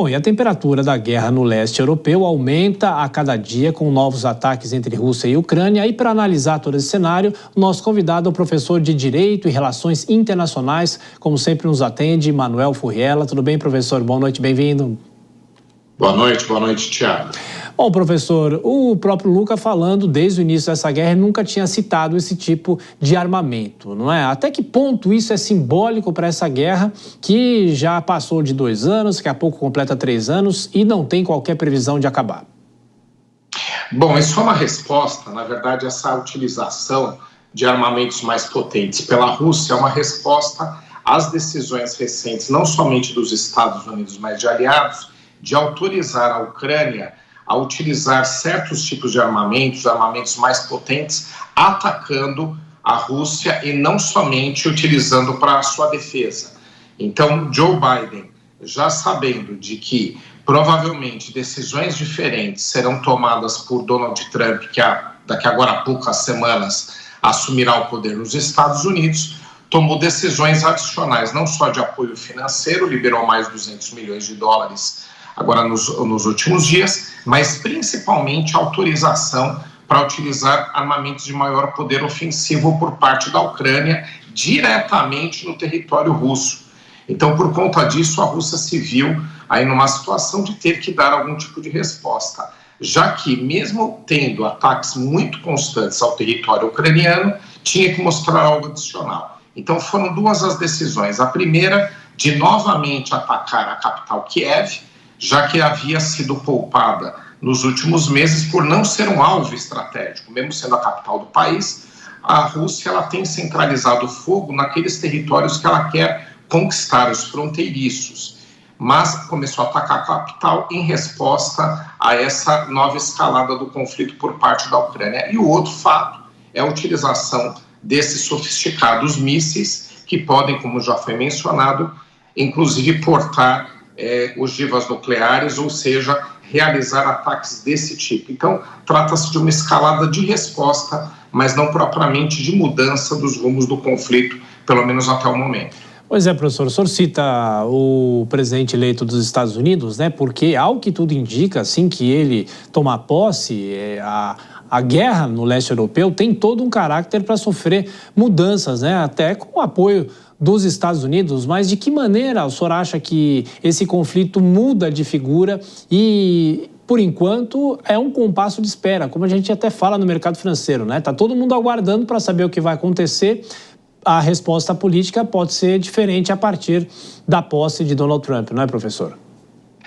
Bom, e a temperatura da guerra no leste europeu aumenta a cada dia com novos ataques entre Rússia e Ucrânia. E para analisar todo esse cenário, o nosso convidado é o professor de Direito e Relações Internacionais, como sempre nos atende, Manuel Furriela. Tudo bem, professor? Boa noite, bem-vindo. Boa noite, Thiago. Bom, professor, o próprio Luca falando desde o início dessa guerra nunca tinha citado esse tipo de armamento, não é? Até que ponto isso é simbólico para essa guerra que já passou de 2 anos, daqui a pouco completa 3 anos e não tem qualquer previsão de acabar? Bom, isso é uma resposta, na verdade, essa utilização de armamentos mais potentes pela Rússia é uma resposta às decisões recentes, não somente dos Estados Unidos, mas de aliados, de autorizar a Ucrânia a utilizar certos tipos de armamentos mais potentes, atacando a Rússia e não somente utilizando para a sua defesa. Então, Joe Biden, já sabendo de que provavelmente decisões diferentes serão tomadas por Donald Trump, que daqui agora a poucas semanas assumirá o poder nos Estados Unidos, tomou decisões adicionais, não só de apoio financeiro, liberou mais 200 milhões de dólares agora nos últimos dias, mas principalmente autorização para utilizar armamentos de maior poder ofensivo por parte da Ucrânia diretamente no território russo. Então, por conta disso, a Rússia se viu aí numa situação de ter que dar algum tipo de resposta, já que, mesmo tendo ataques muito constantes ao território ucraniano, tinha que mostrar algo adicional. Então, foram 2 as decisões. A primeira, de novamente atacar a capital Kiev, já que havia sido poupada nos últimos meses por não ser um alvo estratégico. Mesmo sendo a capital do país, a Rússia ela tem centralizado o fogo naqueles territórios que ela quer conquistar, os fronteiriços. Mas começou a atacar a capital em resposta a essa nova escalada do conflito por parte da Ucrânia. E o outro fato é a utilização desses sofisticados mísseis que podem, como já foi mencionado, inclusive portar ogivas nucleares, ou seja, realizar ataques desse tipo. Então, trata-se de uma escalada de resposta, mas não propriamente de mudança dos rumos do conflito, pelo menos até o momento. Pois é, professor, o senhor cita o presidente eleito dos Estados Unidos, né? Porque, ao que tudo indica, assim que ele tomar posse, a guerra no leste europeu tem todo um caráter para sofrer mudanças, né? Até com o apoio dos Estados Unidos, mas de que maneira o senhor acha que esse conflito muda de figura e, por enquanto, é um compasso de espera, como a gente até fala no mercado financeiro, né? Tá todo mundo aguardando para saber o que vai acontecer. A resposta política pode ser diferente a partir da posse de Donald Trump, não é, professor?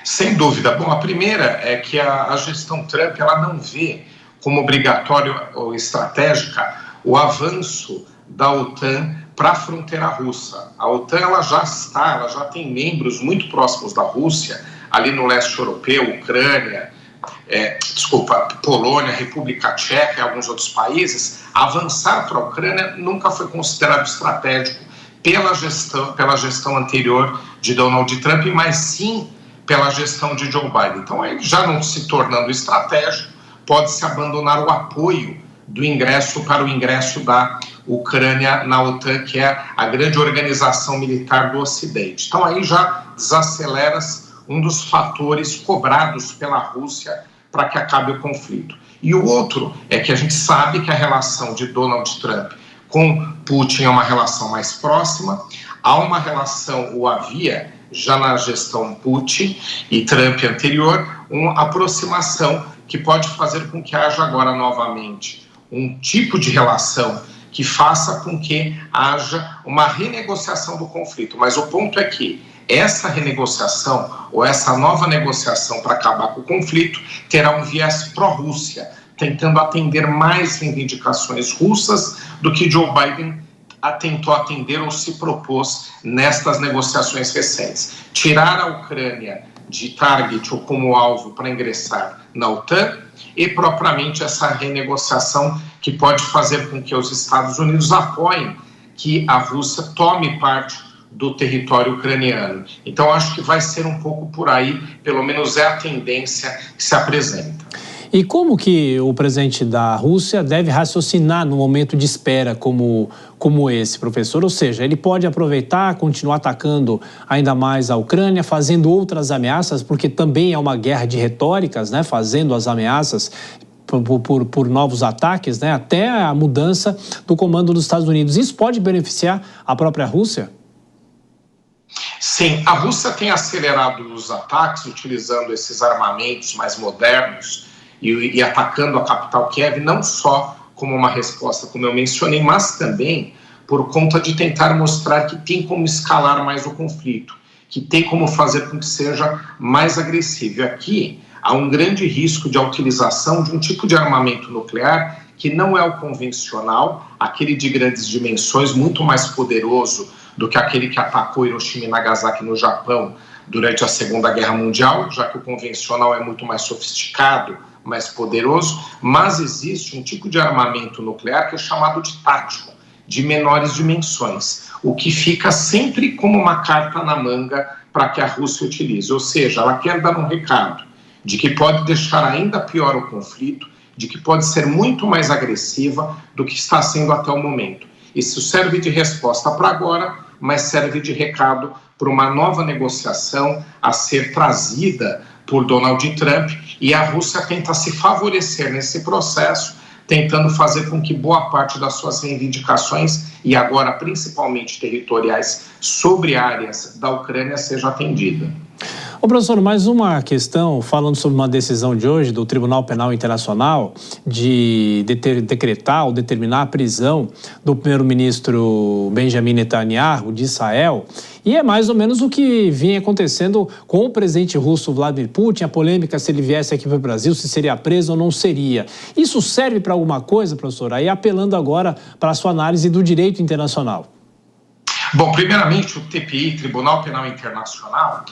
Sem dúvida. Bom, a primeira é que a gestão Trump ela não vê como obrigatório ou estratégica o avanço da OTAN para a fronteira russa. A OTAN ela já tem membros muito próximos da Rússia, ali no leste europeu, Ucrânia, Polônia, República Tcheca e alguns outros países. Avançar para a Ucrânia nunca foi considerado estratégico pela gestão anterior de Donald Trump, mas sim pela gestão de Joe Biden. Então, ele já não se tornando estratégico, pode-se abandonar o apoio para o ingresso da Ucrânia na OTAN, que é a grande organização militar do Ocidente. Então, aí já desacelera-se um dos fatores cobrados pela Rússia para que acabe o conflito. E o outro é que a gente sabe que a relação de Donald Trump com Putin é uma relação mais próxima, há uma relação, ou havia, já na gestão Putin e Trump anterior, uma aproximação que pode fazer com que haja agora novamente um tipo de relação que faça com que haja uma renegociação do conflito. Mas o ponto é que essa renegociação ou essa nova negociação para acabar com o conflito terá um viés pró-Rússia, tentando atender mais reivindicações russas do que Joe Biden tentou atender ou se propôs nestas negociações recentes. Tirar a Ucrânia de target ou como alvo para ingressar na OTAN e propriamente essa renegociação que pode fazer com que os Estados Unidos apoiem que a Rússia tome parte do território ucraniano. Então, acho que vai ser um pouco por aí, pelo menos é a tendência que se apresenta. E como que o presidente da Rússia deve raciocinar no momento de espera como esse, professor? Ou seja, ele pode aproveitar, continuar atacando ainda mais a Ucrânia, fazendo outras ameaças, porque também é uma guerra de retóricas, né? Fazendo as ameaças por novos ataques, né? Até a mudança do comando dos Estados Unidos. Isso pode beneficiar a própria Rússia? Sim, a Rússia tem acelerado os ataques, utilizando esses armamentos mais modernos e atacando a capital Kiev, não só como uma resposta, como eu mencionei, mas também por conta de tentar mostrar que tem como escalar mais o conflito, que tem como fazer com que seja mais agressivo. E aqui há um grande risco de utilização de um tipo de armamento nuclear que não é o convencional, aquele de grandes dimensões, muito mais poderoso do que aquele que atacou Hiroshima e Nagasaki no Japão durante a Segunda Guerra Mundial, já que o convencional é muito mais sofisticado, mais poderoso, mas existe um tipo de armamento nuclear que é chamado de tático, de menores dimensões, o que fica sempre como uma carta na manga para que a Rússia utilize, ou seja, ela quer dar um recado de que pode deixar ainda pior o conflito, de que pode ser muito mais agressiva do que está sendo até o momento. Isso serve de resposta para agora, mas serve de recado para uma nova negociação a ser trazida por Donald Trump, e a Rússia tenta se favorecer nesse processo, tentando fazer com que boa parte das suas reivindicações, e agora principalmente territoriais, sobre áreas da Ucrânia seja atendida. Ô, professor, mais uma questão, falando sobre uma decisão de hoje do Tribunal Penal Internacional de decretar ou determinar a prisão do primeiro-ministro Benjamin Netanyahu de Israel, e é mais ou menos o que vinha acontecendo com o presidente russo Vladimir Putin, a polêmica se ele viesse aqui para o Brasil, se seria preso ou não seria. Isso serve para alguma coisa, professor? Aí apelando agora para a sua análise do direito internacional. Bom, primeiramente o TPI, Tribunal Penal Internacional,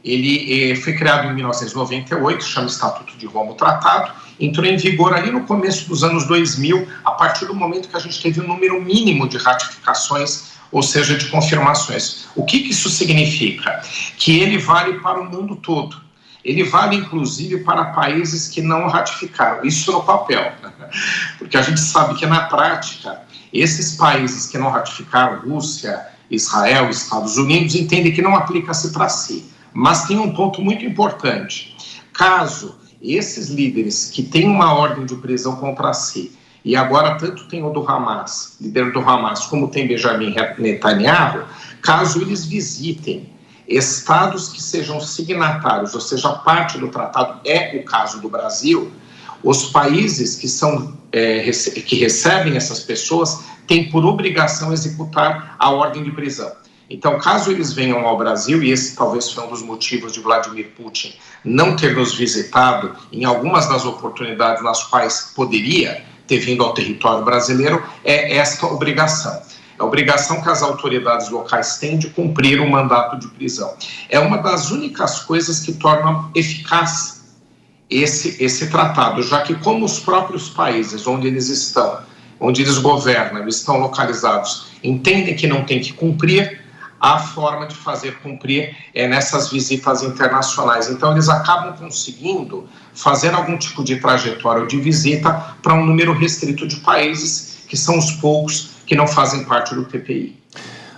ele foi criado em 1998, chama Estatuto de Roma o Tratado, entrou em vigor ali no começo dos anos 2000, a partir do momento que a gente teve um número mínimo de ratificações, ou seja, de confirmações. O que isso significa? Que ele vale para o mundo todo. Ele vale, inclusive, para países que não ratificaram. Isso no papel, porque a gente sabe que, na prática, esses países que não ratificaram, Rússia, Israel, Estados Unidos, entendem que não aplica-se para si. Mas tem um ponto muito importante. Caso esses líderes que têm uma ordem de prisão contra si, e agora tanto tem o do Hamas, líder do Hamas, como tem Benjamin Netanyahu, caso eles visitem estados que sejam signatários, ou seja, parte do tratado, é o caso do Brasil, os países que recebem essas pessoas têm por obrigação executar a ordem de prisão. Então, caso eles venham ao Brasil, e esse talvez foi um dos motivos de Vladimir Putin não ter nos visitado em algumas das oportunidades nas quais poderia ter vindo ao território brasileiro, é esta obrigação. É a obrigação que as autoridades locais têm de cumprir o mandato de prisão. É uma das únicas coisas que tornam eficaz esse tratado, já que como os próprios países onde eles estão, onde eles governam, estão localizados, entendem que não tem que cumprir, a forma de fazer cumprir é nessas visitas internacionais. Então, eles acabam conseguindo fazer algum tipo de trajetória ou de visita para um número restrito de países, que são os poucos que não fazem parte do TPI.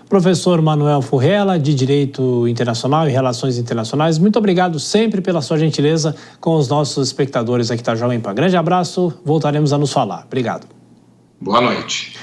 Professor Manuel Furrella, de Direito Internacional e Relações Internacionais, muito obrigado sempre pela sua gentileza com os nossos espectadores aqui da Jovem Pan. Grande abraço, voltaremos a nos falar. Obrigado. Boa noite.